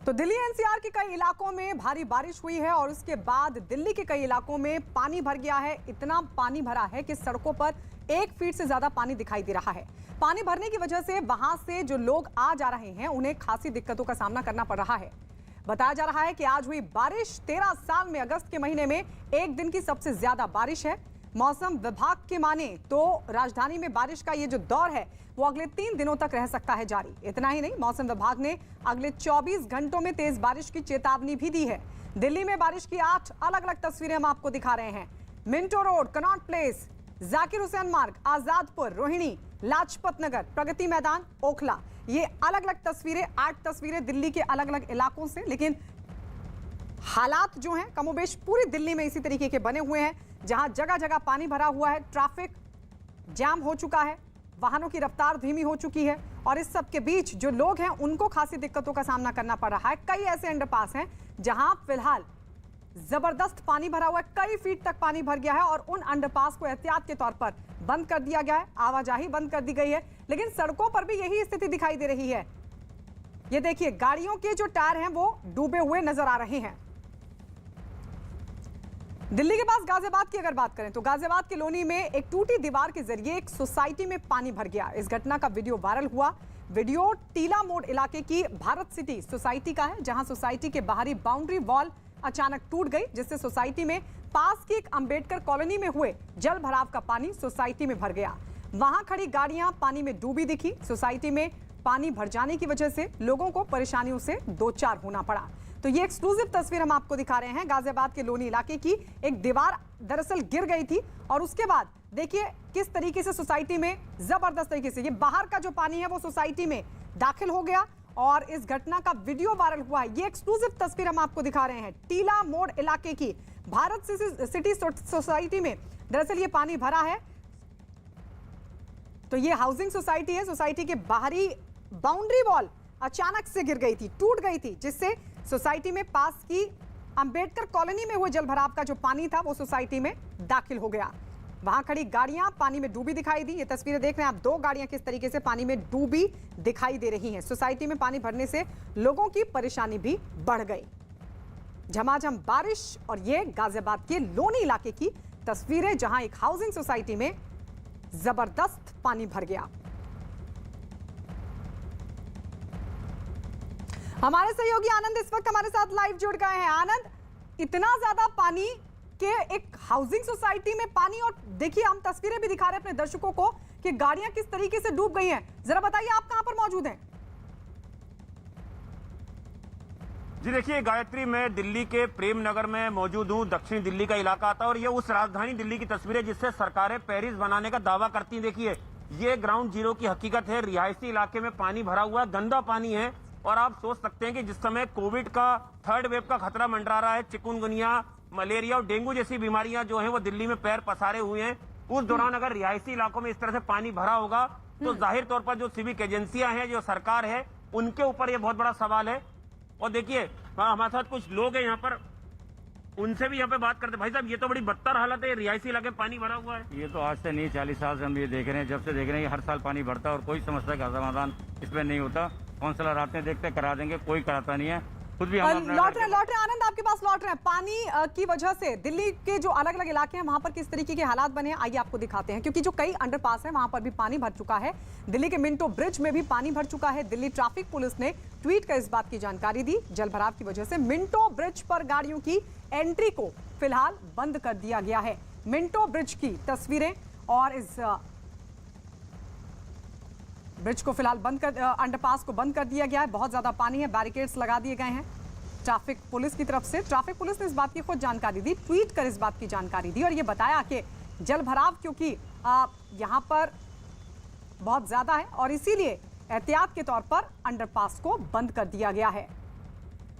तो दिल्ली एनसीआर के कई इलाकों में भारी बारिश हुई है और उसके बाद दिल्ली के कई इलाकों में पानी भर गया है। इतना पानी भरा है कि सड़कों पर 1 फीट से ज्यादा पानी दिखाई दे रहा है। पानी भरने की वजह से वहां से जो लोग आ जा रहे हैं उन्हें खासी दिक्कतों का सामना करना पड़ रहा है। बताया जा रहा है कि आज हुई बारिश 13 साल में अगस्त के महीने में एक दिन की सबसे ज्यादा बारिश है। मौसम विभाग के माने तो राजधानी में बारिश का ये जो दौर है वो अगले 3 दिनों तक रह सकता है जारी। इतना ही नहीं, मौसम विभाग ने अगले 24 घंटों में तेज बारिश की चेतावनी भी दी है। दिल्ली में बारिश की 8 अलग अलग तस्वीरें हम आपको दिखा रहे हैं। Minto road, Connaught place, Zakir Hussain मार्ग, आजादपुर, रोहिणी, लाजपत नगर, प्रगति मैदान, ओखला, ये अलग अलग तस्वीरें, 8 तस्वीरें दिल्ली के अलग अलग इलाकों से। लेकिन हालात जो हैं कमोबेश पूरी दिल्ली में इसी तरीके के बने हुए हैं, जहां जगह जगह पानी भरा हुआ है, ट्रैफिक जाम हो चुका है, वाहनों की रफ्तार धीमी हो चुकी है और इस सब के बीच जो लोग हैं उनको खासी दिक्कतों का सामना करना पड़ रहा है। कई ऐसे अंडरपास हैं जहां फिलहाल जबरदस्त पानी भरा हुआ है, कई फीट तक पानी भर गया है और उन अंडरपास को एहतियात के तौर पर बंद कर दिया गया है, आवाजाही बंद कर दी गई है। लेकिन सड़कों पर भी यही स्थिति दिखाई दे रही है। ये देखिए, गाड़ियों के जो टायर हैं वो डूबे हुए नजर आ रहे हैं। दिल्ली के पास गाजियाबाद की अगर बात करें तो गाजियाबाद के लोनी में एक टूटी दीवार के जरिए एक सोसाइटी में पानी भर गया। इस घटना का वीडियो वायरल हुआ। वीडियो टीला मोड़ इलाके की भारत सिटी सोसाइटी का है, जहां सोसाइटी के बाहरी बाउंड्री वॉल अचानक टूट गई, जिससे सोसाइटी में पास की एक अंबेडकर कॉलोनी में हुए जल भराव का पानी सोसाइटी में भर गया। वहां खड़ी गाड़ियां पानी में डूबी दिखी। सोसाइटी में पानी भर जाने की वजह से लोगों को परेशानियों से दो चार होना पड़ा। तो ये एक्सक्लूसिव तस्वीर हम आपको दिखा रहे हैं गाजियाबाद के लोनी इलाके की। एक दीवार दरअसल गिर गई थी और उसके बाद देखिए किस तरीके से सोसाइटी में जबरदस्त तरीके से ये बाहर का जो पानी है वो सोसाइटी में दाखिल हो गया और इस घटना का वीडियो वायरल हुआ है। ये एक्सक्लूसिव तस्वीर हम आपको दिखा रहे हैं टीला मोड़ इलाके की भारत सिटी सोसाइटी में दरअसल ये पानी भरा है। तो ये हाउसिंग सोसाइटी है। सोसाइटी के बाहरी बाउंड्री वॉल अचानक से गिर गई थी, टूट गई थी, जिससे सोसाइटी में पास की अंबेडकर कॉलोनी में हुए जलभराव का जो पानी था वो सोसाइटी में दाखिल हो गया। वहां खड़ी गाड़ियां पानी में डूबी दिखाई दी। ये तस्वीरें देख रहे हैं आप, 2 गाड़ियां किस तरीके से पानी में डूबी दिखाई दे रही हैं। सोसाइटी में पानी भरने से लोगों की परेशानी भी बढ़ गई। झमाझम बारिश और ये गाजियाबाद के लोनी इलाके की तस्वीरें, जहां एक हाउसिंग सोसाइटी में जबरदस्त पानी भर गया। हमारे सहयोगी आनंद इस वक्त हमारे साथ लाइव जुड़ गए हैं। आनंद, इतना ज्यादा पानी के एक हाउसिंग सोसाइटी में पानी, और देखिए हम तस्वीरें भी दिखा रहे हैं अपने दर्शकों को कि गाड़ियां किस तरीके से डूब गई हैं। जरा बताइए आप कहां पर मौजूद हैं? जी देखिए, गायत्री, मैं दिल्ली के प्रेम नगर में मौजूद हूं। दक्षिण दिल्ली का इलाका आता है और ये उस राजधानी दिल्ली की तस्वीरें जिससे सरकारें पेरिस बनाने का दावा करती हैं। देखिए, ये ग्राउंड जीरो की हकीकत है। रिहायशी इलाके में पानी भरा हुआ है, गंदा पानी है और आप सोच सकते हैं कि जिस समय कोविड का 3rd वेव का खतरा मंडरा रहा है, चिकुनगुनिया, मलेरिया और डेंगू जैसी बीमारियां जो हैं वो दिल्ली में पैर पसारे हुए हैं, उस दौरान अगर रिहायशी इलाकों में इस तरह से पानी भरा होगा तो जाहिर तौर पर जो सिविक एजेंसियां हैं, जो सरकार है, उनके ऊपर ये बहुत बड़ा सवाल है। और देखिए, हमारे साथ कुछ लोग हैं यहाँ पर, उनसे भी यहाँ पे बात करते। भाई साहब, ये तो बड़ी बदतर हालत है, रिहायशी इलाके में पानी भरा हुआ है। ये तो आज से नहीं, 40 साल से हम ये देख रहे हैं। जब से देख रहे हैं हर साल पानी भरता है और कोई समस्या का समाधान इसमें नहीं होता। काउंसलर आते हैं, देखते करा देंगे, कोई कराता नहीं है। खुद भी हम लौट रहे आनंद आपके पास लौट रहे हैं। पानी की वजह से दिल्ली के जो अलग अलग इलाके हैं वहां पर किस तरीके के हालात बने हैं आइए आपको दिखाते हैं, क्योंकि जो कई अंडरपास है वहां पर भी पानी भर चुका है। दिल्ली के मिंटो ब्रिज में भी पानी भर चुका है। दिल्ली ट्रैफिक पुलिस ने ट्वीट कर इस बात की जानकारी दी। जलभराव की वजह से मिंटो ब्रिज पर गाड़ियों की एंट्री को फिलहाल बंद कर दिया गया है। मिंटो ब्रिज की तस्वीरें और इस ब्रिज को फिलहाल बंद कर, अंडरपास को बंद कर दिया गया है। बहुत ज्यादा पानी है, बैरिकेड्स लगा दिए गए हैं ट्रैफिक पुलिस की तरफ से। ट्रैफिक पुलिस ने इस बात की खुद जानकारी दी, ट्वीट कर इस बात की जानकारी दी और ये बताया कि जल भराव क्योंकि यहां पर बहुत ज्यादा है और इसीलिए एहतियात के तौर पर अंडरपास को बंद कर दिया गया है।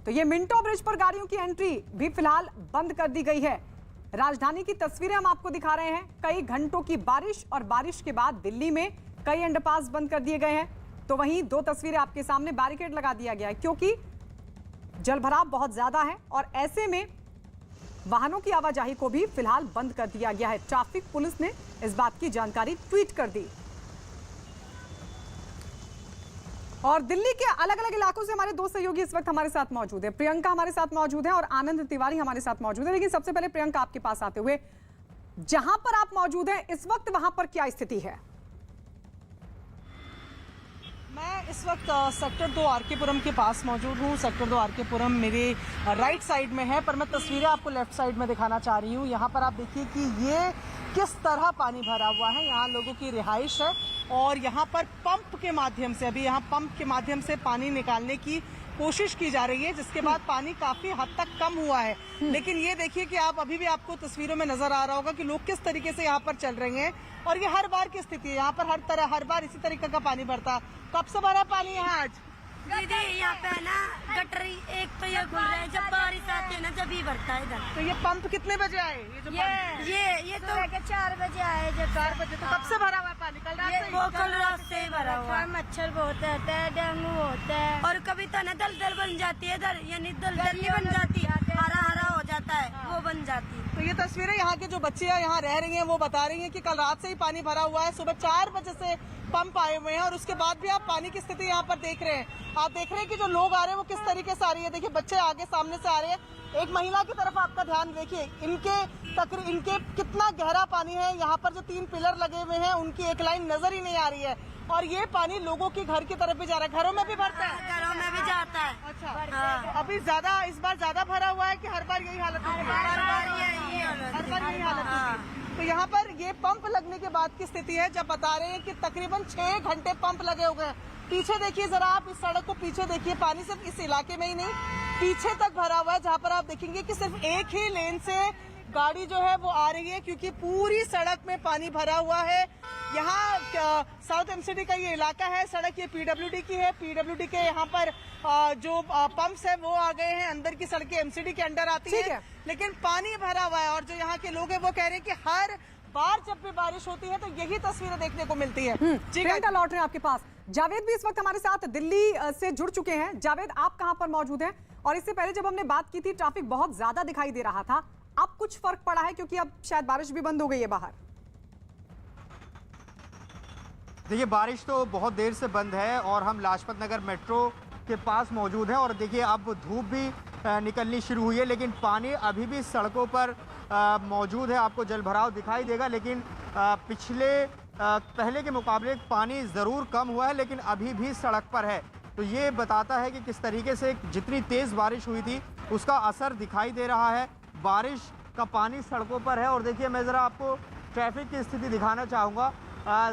तो ये मिंटो ब्रिज पर गाड़ियों की एंट्री भी फिलहाल बंद कर दी गई है। राजधानी की तस्वीरें हम आपको दिखा रहे हैं। कई घंटों की बारिश और बारिश के बाद दिल्ली में कई अंडरपास बंद कर दिए गए हैं। तो वहीं 2 तस्वीरें आपके सामने, बैरिकेड लगा दिया गया है क्योंकि जलभराव बहुत ज्यादा है और ऐसे में वाहनों की आवाजाही को भी फिलहाल बंद कर दिया गया है। ट्रैफिक पुलिस ने इस बात की जानकारी ट्वीट कर दी। और दिल्ली के अलग अलग इलाकों से हमारे दो सहयोगी इस वक्त हमारे साथ मौजूद है। प्रियंका हमारे साथ मौजूद है और आनंद तिवारी हमारे साथ मौजूद है। लेकिन सबसे पहले प्रियंका, आपके पास आते हुए, जहां पर आप मौजूद हैं इस वक्त वहां पर क्या स्थिति है? मैं इस वक्त सेक्टर 2 आर के पुरम के पास मौजूद हूँ। सेक्टर 2 आर के पुरम मेरे राइट साइड में है, पर मैं तस्वीरें आपको लेफ्ट साइड में दिखाना चाह रही हूँ। यहाँ पर आप देखिए कि ये किस तरह पानी भरा हुआ है। यहाँ लोगों की रिहाइश है और यहाँ पर पंप के माध्यम से, अभी यहाँ पंप के माध्यम से पानी निकालने की कोशिश की जा रही है, जिसके बाद पानी काफी हद तक कम हुआ है। लेकिन ये देखिए कि आप अभी भी आपको तस्वीरों में नजर आ रहा होगा कि लोग किस तरीके से यहाँ पर चल रहे हैं। और ये हर बार की स्थिति है, यहाँ पर हर बार इसी तरीके का पानी भरता। कब से भरा पानी यहाँ आज? दीदी यहाँ पे है ना गटर एक तो ये खुल रहा है, जब बारिश आती है ना जब ही भरता है इधर। तो ये पंप कितने बजे आए? ये तो 4 बजे आए। जब 4 बजे। तो कब से भरा हुआ है पानी? कल रात से ही? वो कल रात से ही भरा हुआ है। मच्छर बहुत रहता है, डेंगू होता है और कभी तो ना दलदल बन जाती है इधर, यानी दलदल नहीं बन जाती, हरा हरा हो जाता है, वो बन जाती है। तो ये तस्वीरें यहाँ के जो बच्चे यहाँ रह रही हैं वो बता रही हैं कि कल रात से ही पानी भरा हुआ है। सुबह 4 बजे से पंप आए हुए हैं और उसके बाद भी आप पानी की स्थिति यहाँ पर देख रहे हैं। आप देख रहे हैं कि जो लोग आ रहे हैं वो किस तरीके से आ रही है। देखिए बच्चे आगे सामने से आ रहे हैं। एक महिला की तरफ आपका ध्यान देखिए, इनके कितना गहरा पानी है। यहाँ पर जो 3 पिलर लगे हुए हैं उनकी एक लाइन नजर ही नहीं आ रही है और ये पानी लोगों के घर की तरफ भी जा रहा है, घरों में भी भरता है। घरों में भी जाता है। अच्छा, अभी इस बार ज्यादा भरा हुआ है कि हर बार यही हालत होती है? हर बार यही हालत होती है। तो यहाँ पर ये पंप लगने के बाद की स्थिति है, जब बता रहे हैं कि तकरीबन 6 घंटे पंप लगे हुए हैं। पीछे देखिए जरा, आप इस सड़क को पीछे देखिए, पानी सिर्फ इस इलाके में ही नहीं पीछे तक भरा हुआ है, जहाँ पर आप देखेंगे कि सिर्फ एक ही लेन से गाड़ी जो है वो आ रही है, क्योंकि पूरी सड़क में पानी भरा हुआ है। यहाँ साउथ एमसीडी का ये इलाका है, सड़क ये पीडब्ल्यूडी की है। पीडब्ल्यूडी के यहाँ पर जो पंप्स है वो आ गए हैं, अंदर की सड़कें एमसीडी के अंडर आती है, लेकिन पानी भरा हुआ है। और जो यहाँ के लोग हैं वो कह रहे हैं कि हर बार जब भी बारिश होती है तो यही तस्वीरें देखने को मिलती है। प्रियंका, लौट रहे हैं आपके पास। जावेद भी इस वक्त हमारे साथ दिल्ली से जुड़ चुके हैं। जावेद, आप कहां पर मौजूद हैं? और इससे पहले जब हमने बात की थी ट्रैफिक बहुत ज्यादा दिखाई दे रहा था, अब कुछ फर्क पड़ा है क्योंकि अब शायद बारिश भी बंद हो गई है बाहर? देखिए बारिश तो बहुत देर से बंद है और हम लाजपत नगर मेट्रो के पास मौजूद हैं और देखिए अब धूप भी निकलनी शुरू हुई है, लेकिन पानी अभी भी सड़कों पर मौजूद है। आपको जलभराव दिखाई देगा, लेकिन पहले के मुकाबले पानी ज़रूर कम हुआ है, लेकिन अभी भी सड़क पर है। तो ये बताता है कि किस तरीके से जितनी तेज़ बारिश हुई थी उसका असर दिखाई दे रहा है। बारिश का पानी सड़कों पर है और देखिए मैं ज़रा आपको ट्रैफिक की स्थिति दिखाना चाहूँगा।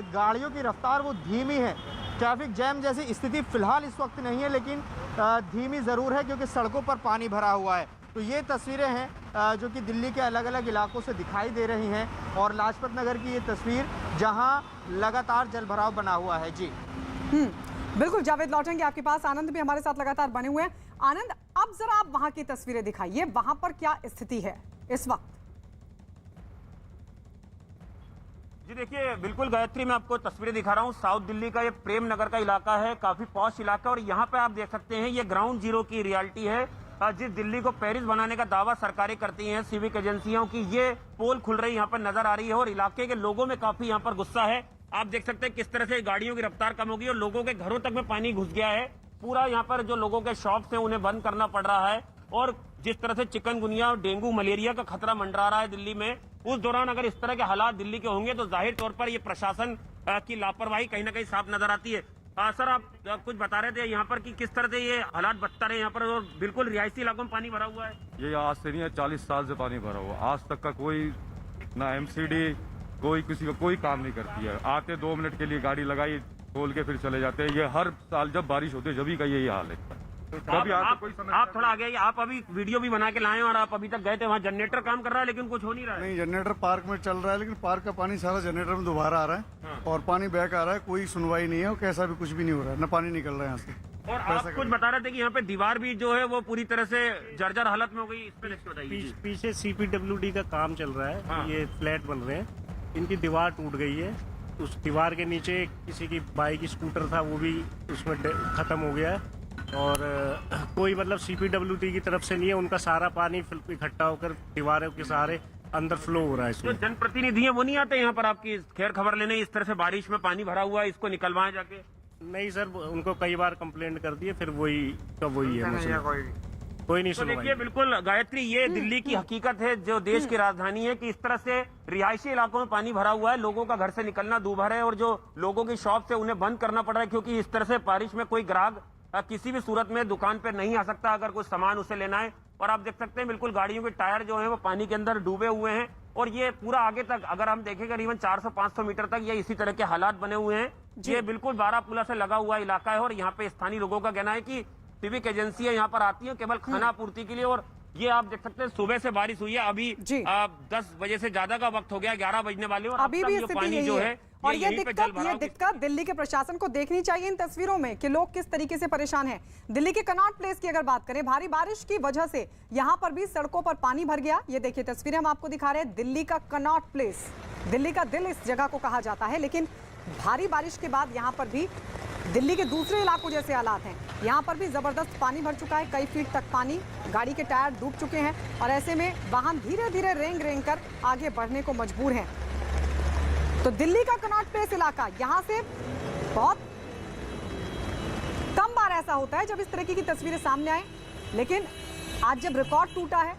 गाड़ियों की रफ्तार वो धीमी है। ट्रैफिक जैम जैसी स्थिति फ़िलहाल इस वक्त नहीं है, लेकिन धीमी ज़रूर है क्योंकि सड़कों पर पानी भरा हुआ है। तो ये तस्वीरें हैं जो कि दिल्ली के अलग अलग इलाकों से दिखाई दे रही हैं और लाजपत नगर की ये तस्वीर जहां लगातार जलभराव बना हुआ है। जी बिल्कुल जावेद, लौटेंगे आपके पास। आनंद भी हमारे साथ लगातार बने हुए हैं। आनंद, अब जरा आप वहां की तस्वीरें दिखाइए, वहां पर क्या स्थिति है इस वक्त? जी देखिए, बिल्कुल गायत्री, मैं आपको तस्वीरें दिखा रहा हूँ। साउथ दिल्ली का ये प्रेम नगर का इलाका है, काफी पॉश इलाका, और यहाँ पे आप देख सकते हैं ये ग्राउंड जीरो की रियलिटी है। जिस दिल्ली को पेरिस बनाने का दावा सरकारें करती हैं, सिविक एजेंसियों की, ये पोल खुल रही यहाँ पर नजर आ रही है और इलाके के लोगों में काफी यहाँ पर गुस्सा है। आप देख सकते हैं किस तरह से गाड़ियों की रफ्तार कम होगी और लोगों के घरों तक में पानी घुस गया है। पूरा यहाँ पर जो लोगों के शॉप्स हैं उन्हें बंद करना पड़ रहा है और जिस तरह से चिकनगुनिया और डेंगू मलेरिया का खतरा मंडरा रहा है दिल्ली में, उस दौरान अगर इस तरह के हालात दिल्ली के होंगे तो जाहिर तौर पर ये प्रशासन की लापरवाही कहीं ना कहीं साफ नजर आती है। सर, आप कुछ बता रहे थे यहाँ पर कि किस तरह से ये हालात बदतर है यहाँ पर और बिल्कुल रिहायशी इलाकों में पानी भरा हुआ है। ये आज से नहीं है, 40 साल से पानी भरा हुआ। आज तक का कोई ना एमसीडी कोई किसी का कोई काम नहीं करती है। आते 2 मिनट के लिए गाड़ी लगाई, खोल के फिर चले जाते हैं। ये हर साल जब बारिश होती है जब का यही हाल है। आप थोड़ा आगे, आप अभी वीडियो भी बना के लाए और आप अभी तक गए थे, वहाँ जनरेटर काम कर रहा है लेकिन कुछ हो नहीं रहा है। नहीं, जनरेटर पार्क में चल रहा है लेकिन पार्क का पानी सारा जनरेटर में दोबारा आ रहा है और पानी बैक आ रहा है। कोई सुनवाई नहीं है और कैसा भी कुछ भी नहीं हो रहा है, न पानी निकल रहा है यहाँ से। और आप कुछ बता रहे थे कि यहाँ पे दीवार भी जो है वो पूरी तरह से जर्जर हालत में हो गई, इस पर बताइए। पीछे CPWD का काम चल रहा है, ये फ्लैट बन रहे हैं, इनकी दीवार टूट गई है। उस दीवार के नीचे किसी की बाइक स्कूटर था, वो भी उसमें खत्म हो गया है और कोई मतलब CPWD की तरफ से नहीं है। उनका सारा पानी इकट्ठा होकर दीवारों के सहारे अंदर फ्लो हो रहा है। जो जनप्रतिनिधि है वो नहीं आते यहाँ पर आपकी खैर खबर लेने, इस तरह से बारिश में पानी भरा हुआ है, इसको निकलवाएं जाके? नहीं सर, उनको कई बार कंप्लेंट कर दिए, फिर वही का वही है मसला। कोई नहीं तो सुनवाई। देखिए बिल्कुल गायत्री, ये दिल्ली की हकीकत है जो देश की राजधानी है कि इस तरह से रिहायशी इलाकों में पानी भरा हुआ है, लोगों का घर से निकलना दूभर है और जो लोगों की शॉप से उन्हें बंद करना पड़ रहा है क्योंकि इस तरह से बारिश में कोई ग्राहक किसी भी सूरत में दुकान पर नहीं आ सकता अगर कुछ सामान उसे लेना है। और आप देख सकते हैं बिल्कुल गाड़ियों के टायर जो है वो पानी के अंदर डूबे हुए हैं और ये पूरा आगे तक अगर हम देखें करीबन 400-500 मीटर तक ये इसी तरह के हालात बने हुए हैं। ये बिल्कुल बारापुला से लगा हुआ इलाका है और यहाँ पे स्थानीय लोगों का कहना है कि सिविक एजेंसियां यहाँ पर आती हैं केवल खाना आपूर्ति के लिए। और ये आप देख सकते हैं सुबह से बारिश हुई है, अभी 10 बजे से ज्यादा का वक्त हो गया, 11 बजने वाले और अभी भी पानी जो है और ये दिक्कत दिल्ली के प्रशासन को देखनी चाहिए इन तस्वीरों में कि लोग किस तरीके से परेशान हैं। दिल्ली के कनॉट प्लेस की अगर बात करें, भारी बारिश की वजह से यहां पर भी सड़कों पर पानी भर गया। ये देखिए तस्वीरें हम आपको दिखा रहे हैं, दिल्ली का कनॉट प्लेस, दिल्ली का दिल इस जगह को कहा जाता है। लेकिन भारी बारिश के बाद यहाँ पर भी दिल्ली के दूसरे इलाकों जैसे हालात हैं, यहाँ पर भी जबरदस्त पानी भर चुका है, कई फीट तक पानी, गाड़ी के टायर डूब चुके हैं और ऐसे में वाहन धीरे धीरे रेंग रेंग कर आगे बढ़ने को मजबूर हैं। तो दिल्ली का कनॉट प्लेस इलाका, यहाँ से बहुत कम बार ऐसा होता है जब इस तरह की तस्वीरें सामने आए, लेकिन आज जब रिकॉर्ड टूटा है,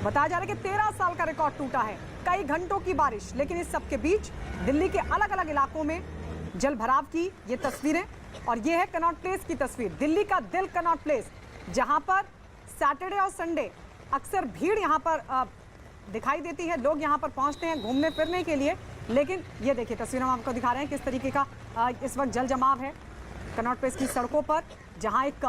बताया जा रहा है कि 13 साल का रिकॉर्ड टूटा है, कई घंटों की बारिश, लेकिन इस सब के बीच दिल्ली के अलग अलग इलाकों में जल भराव की ये तस्वीरें। और ये है कनॉट प्लेस की तस्वीर, दिल्ली का दिल कनॉट प्लेस, जहां पर सैटरडे और संडे अक्सर भीड़ यहां पर दिखाई देती है, लोग यहां पर पहुंचते हैं घूमने फिरने के लिए। लेकिन ये देखिए तस्वीर हम आपको दिखा रहे हैं किस तरीके का इस वक्त जल जमाव है कनॉट प्लेस की सड़कों पर, जहां एक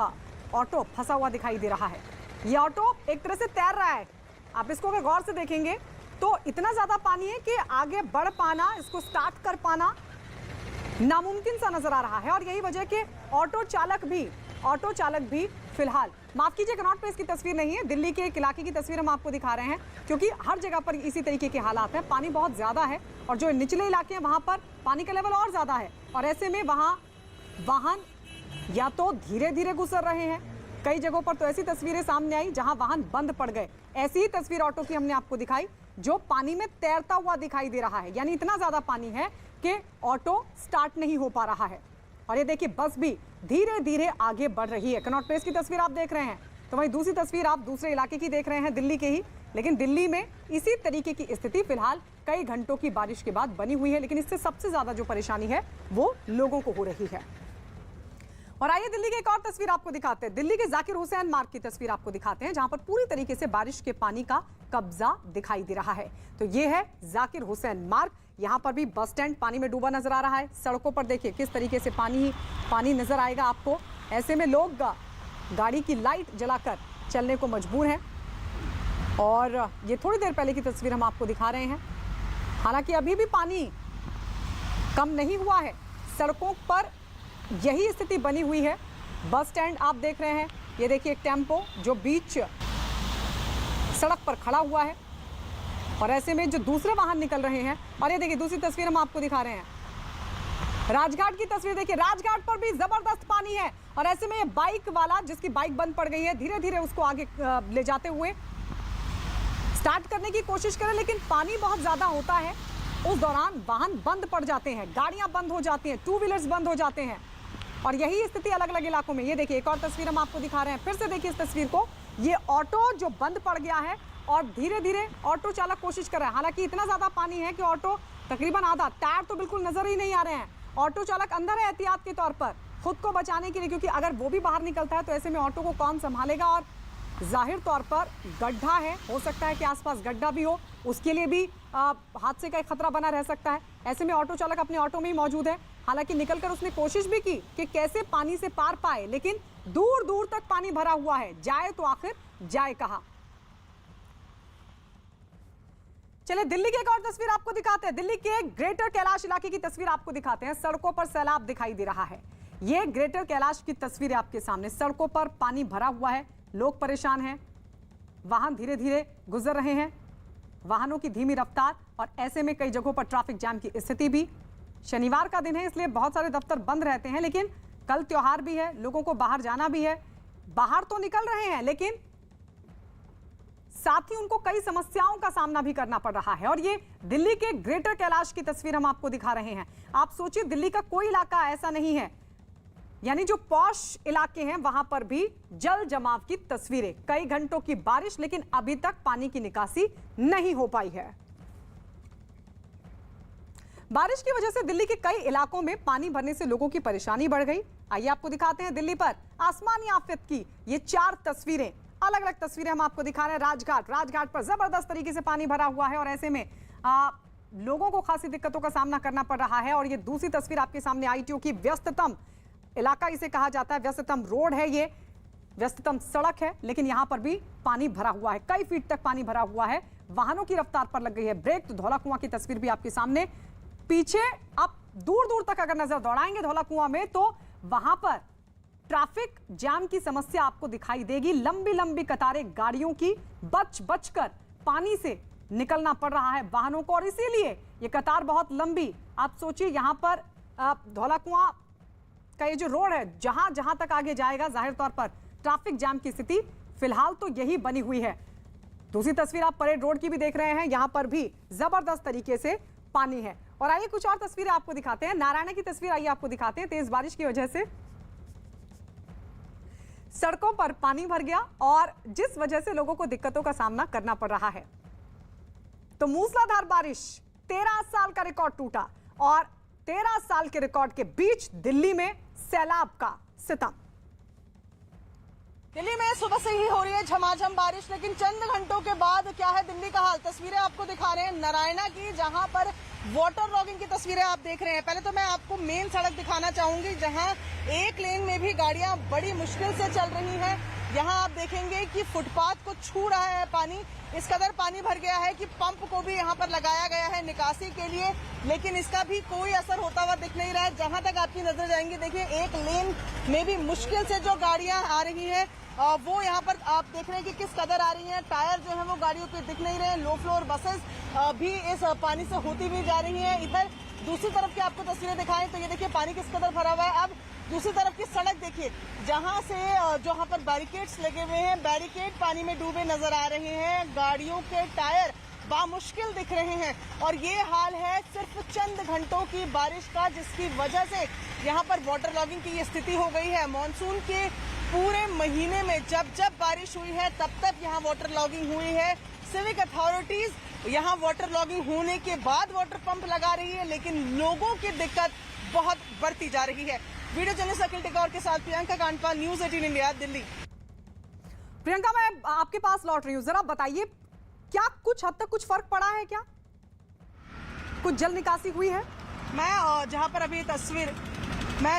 ऑटो फंसा हुआ दिखाई दे रहा है। ये ऑटो एक तरह से तैर रहा है, आप इसको अगर गौर से देखेंगे तो इतना ज्यादा पानी है कि आगे बढ़ पाना, इसको स्टार्ट कर पाना नामुमकिन सा नजर आ रहा है। और यही वजह कि ऑटो चालक भी फिलहाल, माफ कीजिए कनॉट प्लेस की तस्वीर नहीं है, दिल्ली के एक इलाके की तस्वीर हम आपको दिखा रहे हैं क्योंकि हर जगह पर इसी तरीके के हालात हैं, पानी बहुत ज्यादा है और जो निचले इलाके हैं वहां पर पानी का लेवल और ज्यादा है और ऐसे में वहां वाहन या तो धीरे धीरे गुजर रहे हैं, कई जगहों पर तो ऐसी तस्वीरें सामने आई जहां वाहन बंद पड़ गए। ऐसी ही तस्वीर ऑटो की हमने आपको दिखाई जो पानी में तैरता हुआ दिखाई दे रहा है, यानी इतना ज्यादा पानी है कि ऑटो स्टार्ट नहीं हो पा रहा है। और ये देखिए बस भी धीरे धीरे आगे बढ़ रही है। कनॉट प्लेस की तस्वीर आप देख रहे हैं, तो वहीं दूसरी तस्वीर आप दूसरे इलाके की देख रहे हैं, दिल्ली के ही। लेकिन दिल्ली में इसी तरीके की स्थिति फिलहाल कई घंटों की बारिश के बाद बनी हुई है, लेकिन इससे सबसे ज्यादा जो परेशानी है वो लोगों को हो रही है। और आइए दिल्ली की एक और तस्वीर आपको दिखाते हैं, दिल्ली के जाकिर हुसैन मार्ग की तस्वीर आपको दिखाते हैं, जहां पर पूरी तरीके से बारिश के पानी का कब्जा दिखाई दे रहा है। तो ये है जाकिर हुसैन मार्ग, यहाँ पर भी बस स्टैंड पानी में डूबा नजर आ रहा है। सड़कों पर देखिए किस तरीके से पानी ही पानी नजर आएगा आपको। ऐसे में लोग गाड़ी की लाइट जलाकर चलने को मजबूर हैं। और ये थोड़ी देर पहले की तस्वीर हम आपको दिखा रहे हैं, हालांकि अभी भी पानी कम नहीं हुआ है, सड़कों पर यही स्थिति बनी हुई है। बस स्टैंड आप देख रहे हैं, ये देखिए एक टेम्पो जो बीच सड़क पर खड़ा हुआ है और ऐसे में जो दूसरे वाहन निकल रहे हैं। और ये देखिए दूसरी तस्वीर हम आपको दिखा रहे हैं, राजघाट की तस्वीर देखिए, राजघाट पर भी जबरदस्त पानी है और ऐसे में ये बाइक वाला जिसकी बाइक बंद पड़ गई है, धीरे धीरे उसको आगे ले जाते हुए स्टार्ट करने की कोशिश करें, लेकिन पानी बहुत ज्यादा होता है, उस दौरान वाहन बंद पड़ जाते हैं, गाड़ियां बंद हो जाती हैं, 2 व्हीलर्स बंद हो जाते हैं। और यही स्थिति अलग अलग इलाकों में। ये देखिए एक और तस्वीर हम आपको दिखा रहे हैं, फिर से देखिए इस तस्वीर को, ये ऑटो जो बंद पड़ गया है और धीरे धीरे ऑटो चालक कोशिश कर रहा है, हालांकि इतना ज्यादा पानी है कि ऑटो तकरीबन आधा, टायर तो बिल्कुल नजर ही नहीं आ रहे हैं। ऑटो चालक अंदर है एहतियात के तौर पर खुद को बचाने के लिए, क्योंकि अगर वो भी बाहर निकलता है तो ऐसे में ऑटो को कौन संभालेगा। और जाहिर तौर पर गड्ढा है, हो सकता है कि आसपास गड्ढा भी हो, उसके लिए भी हादसे का एक खतरा बना रह सकता है। ऐसे में ऑटो चालक अपने ऑटो में ही मौजूद है, हालांकि निकलकर उसने कोशिश भी की कि कैसे पानी से पार पाए, लेकिन दूर दूर तक पानी भरा हुआ है, जाए तो आखिर जाए कहां। चलिए दिल्ली की एक और तस्वीर आपको दिखाते हैं, दिल्ली के ग्रेटर कैलाश इलाके की तस्वीर आपको दिखाते हैं। सड़कों पर सैलाब दिखाई दे रहा है, ये ग्रेटर कैलाश की तस्वीर है आपके सामने। सड़कों पर पानी भरा हुआ है, लोग परेशान हैं, वाहन धीरे धीरे गुजर रहे हैं, वाहनों की धीमी रफ्तार, और ऐसे में कई जगहों पर ट्रैफिक जाम की स्थिति भी। शनिवार का दिन है इसलिए बहुत सारे दफ्तर बंद रहते हैं, लेकिन कल त्योहार भी है, लोगों को बाहर जाना भी है, बाहर तो निकल रहे हैं लेकिन साथ ही उनको कई समस्याओं का सामना भी करना पड़ रहा है। और ये दिल्ली के ग्रेटर कैलाश की तस्वीर हम आपको दिखा रहे हैं। आप सोचिए दिल्ली का कोई इलाका ऐसा नहीं है यानी जो पॉश इलाके हैं वहां पर भी जल जमाव की तस्वीरें। कई घंटों की बारिश, लेकिन अभी तक पानी की निकासी नहीं हो पाई है। बारिश की वजह से दिल्ली के कई इलाकों में पानी भरने से लोगों की परेशानी बढ़ गई। आइए आपको दिखाते हैं दिल्ली पर आसमानी आफत की ये 4 तस्वीरें, अलग अलग तस्वीरें हम आपको दिखा रहे हैं। राजघाट पर जबरदस्त तरीके से पानी भरा हुआ है और ऐसे में लोगों को खासी दिक्कतों का सामना करना पड़ रहा है। और ये दूसरी तस्वीर आपके सामने आईटीओ की, व्यस्ततम इलाका इसे कहा जाता है, व्यस्ततम रोड है, ये व्यस्ततम सड़क है, लेकिन यहां पर भी पानी भरा हुआ है, कई फीट तक पानी भरा हुआ है। वाहनों की रफ्तार पर लग गई है ब्रेक। तो धौला कुआं की तस्वीर भी आपके सामने, पीछे आप दूर दूर तक अगर नजर दौड़ाएंगे धौला कुआं में तो वहां पर ट्रैफिक जाम की समस्या आपको दिखाई देगी। लंबी लंबी कतारें गाड़ियों की, बच बच कर पानी से निकलना पड़ रहा है वाहनों को, और इसीलिए ये कतार बहुत लंबी। आप सोचिए यहां पर धौला कुआं का ये जो रोड है, जहां जहां तक आगे जाएगा जाहिर तौर पर ट्रैफिक जाम की स्थिति फिलहाल तो यही बनी हुई है। दूसरी तस्वीर आप परेड रोड की भी देख रहे हैं, यहां पर भी जबरदस्त तरीके से पानी है। और आइए कुछ और तस्वीरें आपको दिखाते हैं। नारायण की तस्वीर आइए आपको दिखाते हैं। तेज बारिश की वजह से सड़कों पर पानी भर गया और जिस वजह से लोगों को दिक्कतों का सामना करना पड़ रहा है। तो मूसलाधार बारिश, 13 साल का रिकॉर्ड टूटा और 13 साल के रिकॉर्ड के बीच दिल्ली में सैलाब का सितम। दिल्ली में सुबह से ही हो रही है झमाझम बारिश, लेकिन चंद घंटों के बाद क्या है दिल्ली का हाल। तस्वीरें आपको दिखा रहे हैं नारायणा की, जहां पर वाटर लॉगिंग की तस्वीरें आप देख रहे हैं। पहले तो मैं आपको मेन सड़क दिखाना चाहूंगी, जहां एक लेन में भी गाड़ियां बड़ी मुश्किल से चल रही हैं। यहाँ आप देखेंगे कि फुटपाथ को छू रहा है पानी, इस कदर पानी भर गया है कि पंप को भी यहाँ पर लगाया गया है निकासी के लिए, लेकिन इसका भी कोई असर होता हुआ दिख नहीं रहा है। जहां तक आपकी नजर जाएंगी, देखिए एक लेन में भी मुश्किल से जो गाड़ियां आ रही हैं वो यहाँ पर आप देख रहे हैं कि किस कदर आ रही हैं। टायर जो है वो गाड़ियों के दिख नहीं रहे हैं। लो फ्लोर बसेस भी इस पानी से होती हुई जा रही हैं। इधर दूसरी तरफ की आपको तस्वीरें दिखाएं तो ये देखिए पानी किस कदर भरा हुआ है। अब दूसरी तरफ की सड़क देखिए, जहां से जहां पर बैरिकेड्स लगे हुए हैं, बैरिकेड पानी में डूबे नजर आ रहे हैं। गाड़ियों के टायर बामुश्किल दिख रहे हैं और ये हाल है सिर्फ चंद घंटों की बारिश का, जिसकी वजह से यहाँ पर वाटर लॉगिंग की ये स्थिति हो गई है। मॉनसून के पूरे महीने में जब जब बारिश हुई है तब तक यहाँ वाटर लॉगिंग हुई है। सिविक अथॉरिटीज यहाँ वाटर लॉगिंग होने के बाद वाटर पंप लगा रही है, लेकिन लोगों की दिक्कत बहुत बढ़ती जा रही है। वीडियो जर्नलिस्ट अखिल टिकौर के साथ प्रियंका कांडपाल, न्यूज 18 इंडिया, दिल्ली। प्रियंका, मैं आपके पास लौट रही हूँ, जरा बताइए क्या कुछ हद तक कुछ फर्क पड़ा है, क्या कुछ जल निकासी हुई है? मैं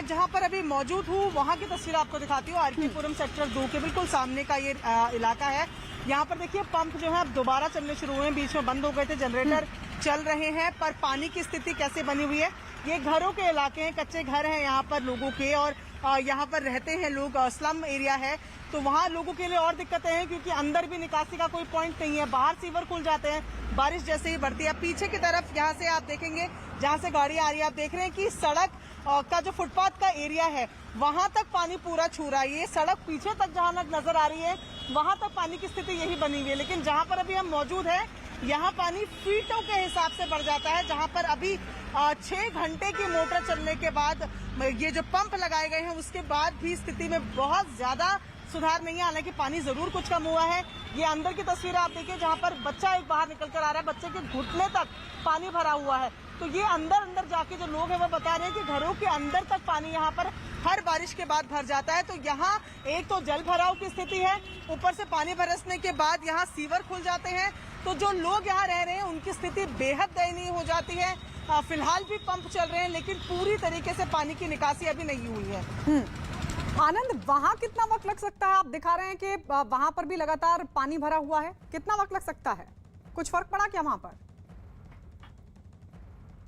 जहां पर अभी मौजूद हूँ वहां की तस्वीर आपको दिखाती हूँ। आरपीपुरम सेक्टर 2 के बिल्कुल सामने का ये इलाका है। यहाँ पर देखिए पंप जो है अब दोबारा चलने शुरू हुए हैं, बीच में बंद हो गए थे, जनरेटर चल रहे हैं, पर पानी की स्थिति कैसे बनी हुई है। ये घरों के इलाके हैं, कच्चे घर हैं यहाँ पर लोगों के, और यहाँ पर रहते हैं लोग, स्लम एरिया है, तो वहाँ लोगों के लिए और दिक्कतें हैं क्योंकि अंदर भी निकासी का कोई पॉइंट नहीं है। बाहर सीवर खुल जाते हैं बारिश जैसे ही बढ़ती है। पीछे की तरफ यहाँ से आप देखेंगे, जहाँ से गाड़ी आ रही है, आप देख रहे हैं कि सड़क का जो फुटपाथ का एरिया है वहां तक पानी पूरा छू रहा है। ये सड़क पीछे तक जहाँ तक नजर आ रही है वहां तक पानी की स्थिति यही बनी हुई है, लेकिन जहाँ पर अभी हम मौजूद हैं यहाँ पानी फीटों के हिसाब से बढ़ जाता है। जहाँ पर अभी 6 घंटे की मोटर चलने के बाद ये जो पंप लगाए गए हैं उसके बाद भी स्थिति में बहुत ज्यादा सुधार नहीं है। हालांकि पानी जरूर कुछ कम हुआ है। ये अंदर की तस्वीर आप देखिए, जहाँ पर बच्चा एक बाहर निकल कर आ रहा है, बच्चे के घुटने तक पानी भरा हुआ है। तो ये अंदर जाके जो लोग हैं वो बता रहे हैं कि घरों के अंदर तक पानी यहाँ पर हर बारिश के बाद भर जाता है। तो यहाँ एक तो जल भराव की स्थिति है, ऊपर से पानी बरसने के बाद यहाँ सीवर खुल जाते हैं, तो जो लोग यहाँ रह रहे हैं उनकी स्थिति बेहद दयनीय हो जाती है। फिलहाल भी पंप चल रहे हैं, लेकिन पूरी तरीके से पानी की निकासी अभी नहीं हुई है। आनंद, वहां कितना वक्त लग सकता है? आप दिखा रहे हैं कि वहां पर भी लगातार पानी भरा हुआ है, कितना वक्त लग सकता है? कुछ फर्क पड़ा क्या वहां पर?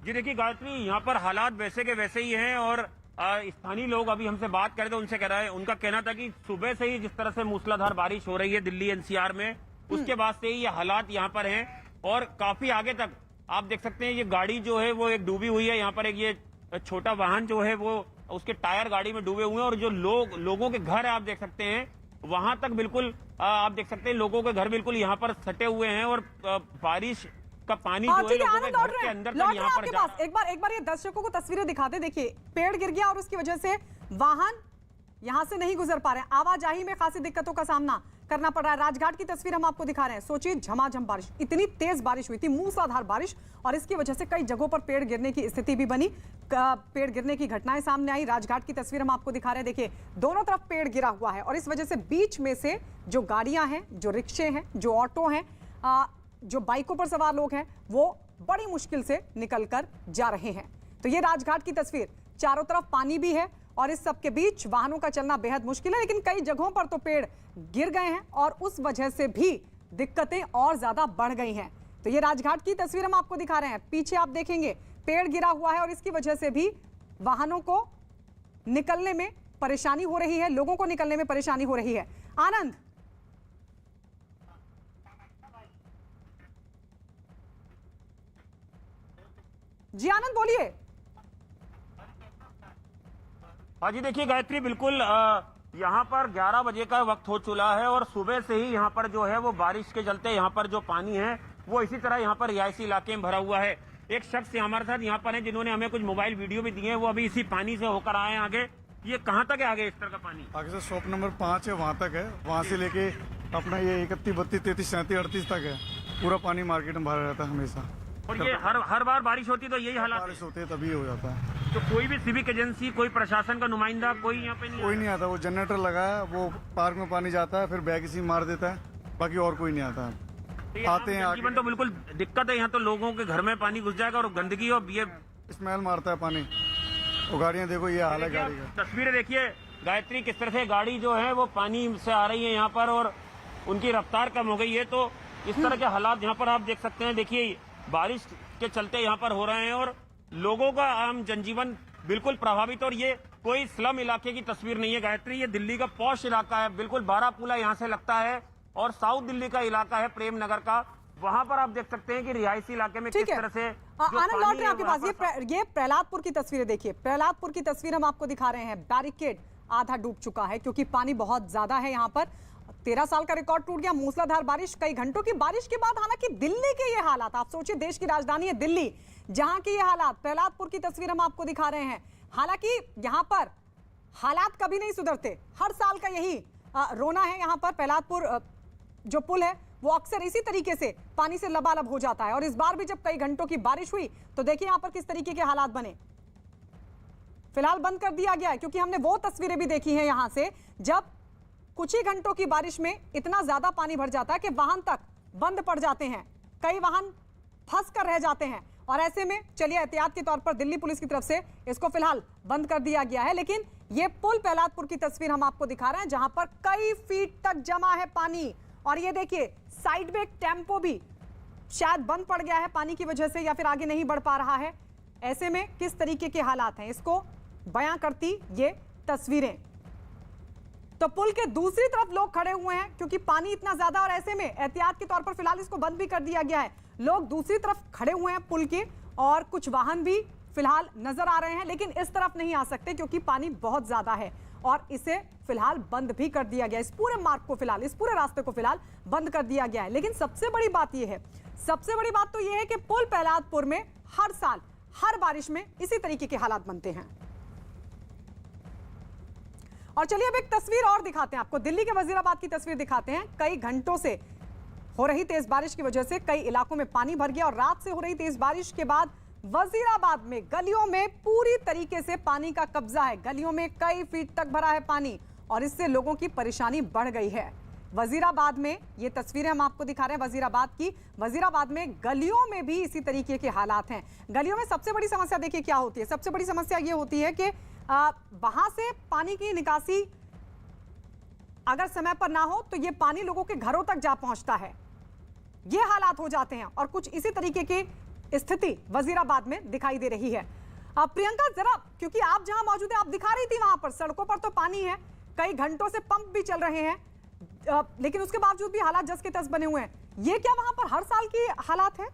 जी देखिए गायत्री, यहाँ पर हालात वैसे के वैसे ही हैं और स्थानीय लोग अभी हमसे बात करें तो उनसे कह रहा है, उनका कहना था कि सुबह से ही जिस तरह से मूसलाधार बारिश हो रही है दिल्ली एनसीआर में, उसके बाद से ही ये हालात यहाँ पर हैं और काफी आगे तक आप देख सकते हैं। ये गाड़ी जो है वो एक डूबी हुई है, यहाँ पर एक ये छोटा वाहन जो है वो उसके टायर गाड़ी में डूबे हुए हैं और जो लोगों के घर है आप देख सकते हैं वहां तक बिल्कुल आप देख सकते हैं लोगों के घर बिल्कुल यहाँ पर सटे हुए हैं और बारिश का पानी जो है लोगों के घर के अंदर तक यहाँ पर एक बार ये दर्शकों को तस्वीरें दिखाते। देखिए पेड़ गिर गया और उसकी वजह से वाहन यहां से नहीं गुजर पा रहे हैं, आवाजाही में खासी दिक्कतों का सामना करना पड़ रहा है। राजघाट की तस्वीर हम आपको दिखा रहे हैं। सोचिए, झमाझम बारिश, इतनी तेज बारिश हुई थी, मूसलाधार बारिश, और इसकी वजह से कई जगहों पर पेड़ गिरने की स्थिति भी बनी, पेड़ गिरने की घटनाएं सामने आई। राजघाट की तस्वीर हम आपको दिखा रहे हैं। देखिए, दोनों तरफ पेड़ गिरा हुआ है और इस वजह से बीच में से जो गाड़ियां हैं, जो रिक्शे हैं, जो ऑटो हैं, जो बाइकों पर सवार लोग हैं, वो बड़ी मुश्किल से निकल कर जा रहे हैं। तो ये राजघाट की तस्वीर, चारों तरफ पानी भी है और इस सब के बीच वाहनों का चलना बेहद मुश्किल है, लेकिन कई जगहों पर तो पेड़ गिर गए हैं और उस वजह से भी दिक्कतें और ज्यादा बढ़ गई हैं। तो ये राजघाट की तस्वीर हम आपको दिखा रहे हैं। पीछे आप देखेंगे पेड़ गिरा हुआ है और इसकी वजह से भी वाहनों को निकलने में परेशानी हो रही है, लोगों को निकलने में परेशानी हो रही है। आनंद, जी आनंद बोलिए। हाँ जी, देखिए गायत्री, बिल्कुल यहाँ पर 11 बजे का वक्त हो चुका है और सुबह से ही यहाँ पर जो है वो बारिश के चलते यहाँ पर जो पानी है वो इसी तरह यहाँ पर रिहायशी इलाके में भरा हुआ है। एक शख्स हमारे साथ यहाँ पर है जिन्होंने हमें कुछ मोबाइल वीडियो भी दिए हैं, वो अभी इसी पानी से होकर आए हैं आगे। ये कहाँ तक है आगे इस तरह का पानी? आगे से शॉप नंबर 5 है, वहाँ तक है। वहाँ से लेके अपना ये 31, 32, 33, 37, 38 तक है। पूरा पानी मार्केट में भरा रहता है हमेशा। और ये हर बार बारिश होती तो यही हालात? बारिश होती है तभी हो जाता है। तो कोई भी सिविक एजेंसी, कोई प्रशासन का नुमाइंदा, कोई यहाँ पे नहीं? कोई नहीं आता। वो जनरेटर लगाया, वो पार्क में पानी जाता है, फिर बैग इसी मार देता है, बाकी और कोई नहीं आता है। आते हैं जीवन तो बिल्कुल दिक्कत है यहाँ, तो लोगों के घर में पानी घुस जाएगा और गंदगी और ये स्मेल मारता है पानी। वो गाड़ियाँ देखो, ये हाल है गाड़ी का। तस्वीरें देखिए गायत्री, किस तरह से गाड़ी जो है वो पानी से आ रही है यहाँ पर और उनकी रफ्तार कम हो गई है। तो इस तरह के हालात यहाँ पर आप देख सकते हैं। देखिए, बारिश के चलते यहाँ पर हो रहे हैं और लोगों का आम जनजीवन बिल्कुल प्रभावित। और ये कोई स्लम इलाके की तस्वीर नहीं है गायत्री, ये दिल्ली का पॉश इलाका है, बिल्कुल बारापूला यहाँ से लगता है और साउथ दिल्ली का इलाका है प्रेम नगर का। वहां पर आप देख सकते हैं कि रिहायशी इलाके में किस तरह से आनंद लौट रहे हैं आपके पास। ये प्रहलादपुर की तस्वीरें देखिए, प्रहलादपुर की तस्वीर हम आपको दिखा रहे हैं। बैरिकेड आधा डूब चुका है क्योंकि पानी बहुत ज्यादा है यहाँ पर। 13 साल का रिकॉर्ड टूट गया, मूसलाधार बारिश, कई घंटों की बारिश के बाद। हालांकि दिल्ली के ये हालात, आप सोचिए, देश की राजधानी है दिल्ली, जहां के ये हालात, प्रहलादपुर की तस्वीर हम आपको दिखा रहे हैं। हालांकि यहाँ पर हालात कभी नहीं सुधरते, हर साल का यही रोना है यहाँ पर। प्रहलादपुर जो पुल है वो अक्सर इसी तरीके से पानी से लबालब हो जाता है और इस बार भी जब कई घंटों की बारिश हुई तो देखिए यहाँ पर किस तरीके के हालात बने। फिलहाल बंद कर दिया गया है क्योंकि हमने वो तस्वीरें भी देखी हैं यहाँ से जब कुछ ही घंटों की बारिश में इतना ज्यादा पानी भर जाता है कि वाहन तक बंद पड़ जाते हैं, कई वाहन फंस कर रह जाते हैं। और ऐसे में चलिए एहतियात के तौर पर दिल्ली पुलिस की तरफ से इसको फिलहाल बंद कर दिया गया है। लेकिन ये पुल प्रहलादपुर की तस्वीर हम आपको दिखा रहे हैं जहां पर कई फीट तक जमा है पानी। और ये देखिए, साइड में एक टेम्पो भी शायद बंद पड़ गया है पानी की वजह से या फिर आगे नहीं बढ़ पा रहा है। ऐसे में किस तरीके के हालात हैं इसको बयां करती ये तस्वीरें। तो पुल के दूसरी तरफ लोग खड़े हुए हैं क्योंकि पानी इतना ज्यादा, और ऐसे में एहतियात के तौर पर फिलहाल इसको बंद भी कर दिया गया है। लोग दूसरी तरफ खड़े हुए हैं पुल के और कुछ वाहन भी फिलहाल नजर आ रहे हैं, लेकिन इस तरफ नहीं आ सकते क्योंकि पानी बहुत ज्यादा है और इसे फिलहाल बंद भी कर दिया गया। इस पूरे मार्ग को फिलहाल, इस पूरे रास्ते को फिलहाल बंद कर दिया गया है। लेकिन सबसे बड़ी बात यह है, सबसे बड़ी बात तो यह है कि पुल प्रहलादपुर में हर साल हर बारिश में इसी तरीके के हालात बनते हैं। और चलिए अब एक तस्वीर और दिखाते हैं आपको, दिल्ली के वजीराबाद की तस्वीर दिखाते हैं। कई घंटों से हो रही तेज बारिश की वजह से कई इलाकों में पानी भर गया और रात से हो रही तेज बारिश के बाद वजीराबाद में गलियों में पूरी तरीके से पानी का कब्जा है। गलियों में कई फीट तक भरा है पानी और इससे लोगों की परेशानी बढ़ गई है। वजीराबाद में ये तस्वीरें हम आपको दिखा रहे हैं वजीराबाद की। वजीराबाद में गलियों में भी इसी तरीके के हालात हैं। गलियों में सबसे बड़ी समस्या देखिए क्या होती है, सबसे बड़ी समस्या ये होती है कि वहां से पानी की निकासी अगर समय पर ना हो तो ये पानी लोगों के घरों तक जा पहुंचता है। ये हालात हो जाते हैं और कुछ इसी तरीके की स्थिति वजीराबाद में दिखाई दे रही है। प्रियंका, जरा, क्योंकि आप जहां मौजूद है, आप दिखा रही थी वहां पर सड़कों पर तो पानी है, कई घंटों से पंप भी चल रहे हैं, लेकिन उसके बावजूद भी हालात जस के तस बने हुए हैं। ये क्या वहां पर हर साल की हालात है?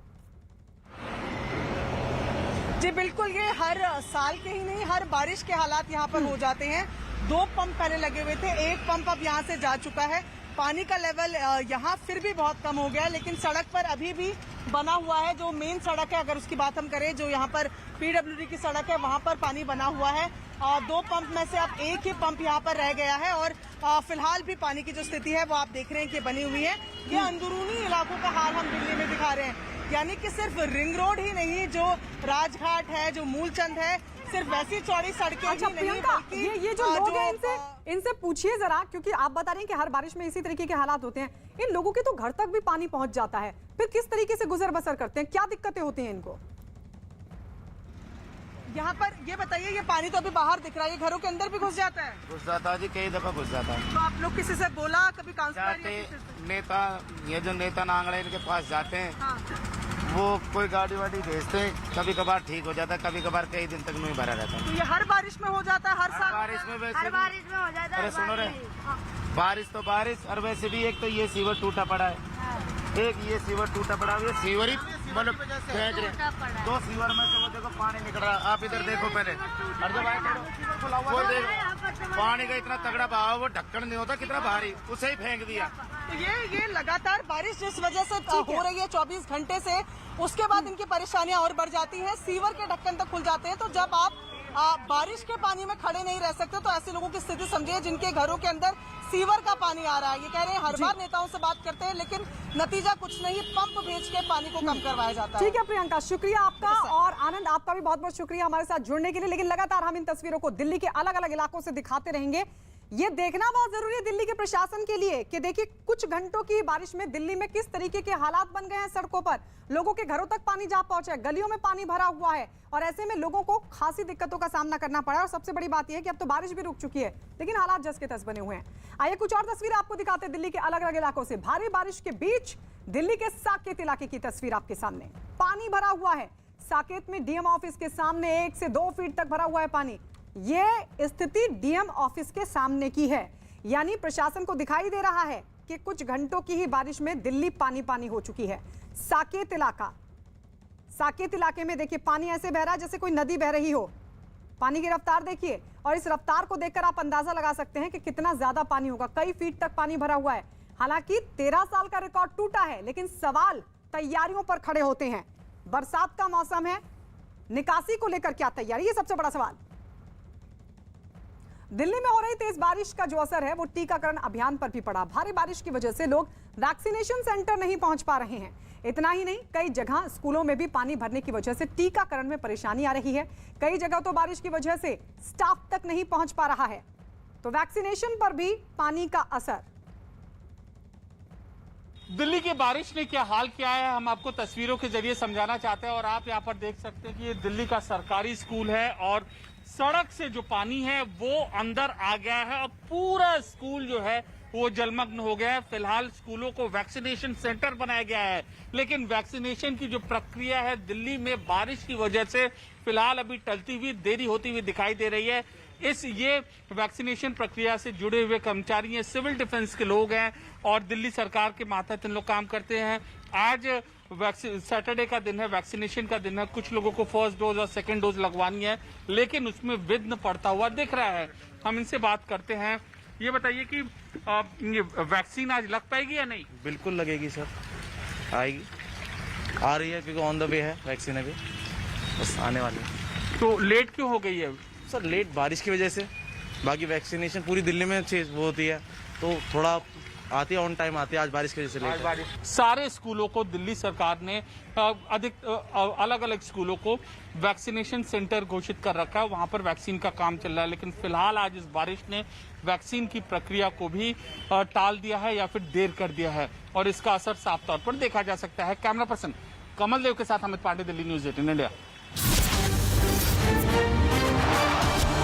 जी बिल्कुल, ये हर साल के ही नहीं, हर बारिश के हालात यहाँ पर हो जाते हैं। 2 पंप पहले लगे हुए थे, एक पंप अब यहाँ से जा चुका है। पानी का लेवल यहाँ फिर भी बहुत कम हो गया है, लेकिन सड़क पर अभी भी बना हुआ है। जो मेन सड़क है, अगर उसकी बात हम करें, जो यहाँ पर पीडब्ल्यूडी की सड़क है, वहाँ पर पानी बना हुआ है। 2 पंप में से अब एक ही पंप यहाँ पर रह गया है और फिलहाल भी पानी की जो स्थिति है वो आप देख रहे हैं कि बनी हुई है। ये अंदरूनी इलाकों का हाल हम दिल्ली में दिखा रहे हैं, यानी कि सिर्फ रिंग रोड ही नहीं, जो राजघाट है, जो मूलचंद है, सिर्फ वैसी चौड़ी सड़कें अच्छा ही नहीं, प्रियंका, बल्कि ये जो लोग हैं इनसे पूछिए जरा, क्योंकि आप बता रहे हैं कि हर बारिश में इसी तरीके के हालात होते हैं। इन लोगों के तो घर तक भी पानी पहुंच जाता है, फिर किस तरीके से गुजर बसर करते हैं, क्या दिक्कतें होती हैं इनको? यहाँ पर ये बताइए, ये पानी तो अभी बाहर दिख रहा है, ये घरों के अंदर भी घुस जाता है? घुस जाता है जी, कई दफा घुस जाता है। तो आप लोग किसी से बोला कभी काउंसलर? नेता, ये जो नेता नांगड़े इनके पास जाते हैं, हाँ। वो कोई गाड़ी वाड़ी भेजते हैं, कभी कभार ठीक हो जाता है, कभी कभार कई दिन तक नहीं भरा रहता है। तो ये हर बारिश में हो जाता है? हर साल बारिश में वैसे हर बारिश में हो जाता है। अरे सुनो रे, बारिश तो बारिश, और वैसे भी एक तो ये सीवर टूटा पड़ा है, एक ये सीवर टूटा पड़ा है, ये सीवर ही मतलब फेंक रहे, 2 सीवर में से वो देखो पानी निकल रहा है। आप इधर देखो पहले, और जब आए वो देखो पानी का इतना तगड़ा बहाव, वो ढक्कन नहीं होता कितना भारी, उसे ही फेंक दिया। तो ये लगातार बारिश जिस वजह से हो रही है 24 घंटे से, उसके बाद इनकी परेशानियां और बढ़ जाती हैं। सीवर के ढक्कन तक खुल जाते हैं। तो जब आप बारिश के पानी में खड़े नहीं रह सकते, तो ऐसे लोगों की स्थिति समझिए जिनके घरों के अंदर सीवर का पानी आ रहा है। ये कह रहे हैं हर बार नेताओं से बात करते हैं, लेकिन नतीजा कुछ नहीं, पंप भेज के पानी को कम करवाया जाता है। ठीक है प्रियंका, शुक्रिया आपका, और आनंद आपका भी बहुत बहुत शुक्रिया हमारे साथ जुड़ने के लिए। लेकिन लगातार हम इन तस्वीरों को दिल्ली के अलग अलग इलाकों से दिखाते रहेंगे। ये देखना बहुत जरूरी है दिल्ली के प्रशासन के लिए कि देखिए कुछ घंटों की बारिश में दिल्ली में किस तरीके के हालात बन गए हैं। सड़कों पर लोगों के घरों तक पानी जा पहुंचा है, गलियों में पानी भरा हुआ है, और ऐसे में लोगों को खासी दिक्कतों का सामना करना पड़ा है। और सबसे बड़ी बात यह है कि अब तो बारिश भी रुक चुकी है, लेकिन हालात जस के तस बने हुए हैं। आइए कुछ और तस्वीरें आपको दिखाते हैं दिल्ली के अलग अलग इलाकों से। भारी बारिश के बीच दिल्ली के साकेत इलाके की तस्वीर आपके सामने। पानी भरा हुआ है साकेत में, डीएम ऑफिस के सामने 1 से 2 फीट तक भरा हुआ है पानी। ये स्थिति डीएम ऑफिस के सामने की है, यानी प्रशासन को दिखाई दे रहा है कि कुछ घंटों की ही बारिश में दिल्ली पानी पानी हो चुकी है। साकेत इलाका, साकेत इलाके में देखिए पानी ऐसे बह रहा है जैसे कोई नदी बह रही हो। पानी की रफ्तार देखिए, और इस रफ्तार को देखकर आप अंदाजा लगा सकते हैं कि कितना ज्यादा पानी होगा। कई फीट तक पानी भरा हुआ है। हालांकि 13 साल का रिकॉर्ड टूटा है, लेकिन सवाल तैयारियों पर खड़े होते हैं। बरसात का मौसम है, निकासी को लेकर क्या तैयारी, ये सबसे बड़ा सवाल। दिल्ली में हो रही तेज बारिश का जो असर है वो टीकाकरण अभियान पर भी पड़ा। भारी बारिश की वजह से लोग वैक्सीनेशन सेंटर नहीं पहुंच पा रहे हैं। इतना ही नहीं, कई जगह स्कूलों में भी पानी भरने की वजह से टीकाकरण में परेशानी आ रही है। कई जगह तो बारिश की वजह से स्टाफ तक नहीं पहुंच पा रहा है। तो वैक्सीनेशन पर भी पानी का असर। दिल्ली की बारिश ने क्या हाल किया है, हम आपको तस्वीरों के जरिए समझाना चाहते हैं। और आप यहाँ पर देख सकते हैं कि ये दिल्ली का सरकारी स्कूल है, और सड़क से जो पानी है वो अंदर आ गया है, और पूरा स्कूल जो है वो जलमग्न हो गया है। फिलहाल स्कूलों को वैक्सीनेशन सेंटर बनाया गया है, लेकिन वैक्सीनेशन की जो प्रक्रिया है दिल्ली में बारिश की वजह से फिलहाल अभी टलती हुई, देरी होती हुई दिखाई दे रही है। ये वैक्सीनेशन प्रक्रिया से जुड़े हुए कर्मचारी हैं, सिविल डिफेंस के लोग हैं, और दिल्ली सरकार के मातहत इन लोग काम करते हैं। आज सैटरडे का दिन है, वैक्सीनेशन का दिन है। कुछ लोगों को फर्स्ट डोज और सेकंड डोज लगवानी है, लेकिन उसमें विघ्न पड़ता हुआ दिख रहा है। हम इनसे बात करते हैं। ये बताइए कि ये वैक्सीन आज लग पाएगी या नहीं? बिल्कुल लगेगी सर, आएगी, आ रही है, क्योंकि ऑन द वे है वैक्सीन, अभी बस आने वाली है। तो लेट क्यों हो गई है सर? लेट बारिश की वजह से, बाकी वैक्सीनेशन पूरी दिल्ली में वो होती है, तो थोड़ा आती है, ऑन टाइम आती है, आज बारिश की वजह से लेट। सारे स्कूलों को दिल्ली सरकार ने अलग अलग स्कूलों को वैक्सीनेशन सेंटर घोषित कर रखा है, वहां पर वैक्सीन का काम चल रहा है। लेकिन फिलहाल आज इस बारिश ने वैक्सीन की प्रक्रिया को भी टाल दिया है या फिर देर कर दिया है, और इसका असर साफ तौर पर देखा जा सकता है। कैमरा पर्सन कमल देव के साथ अमित पांडे, दिल्ली न्यूज़ 18 इंडिया।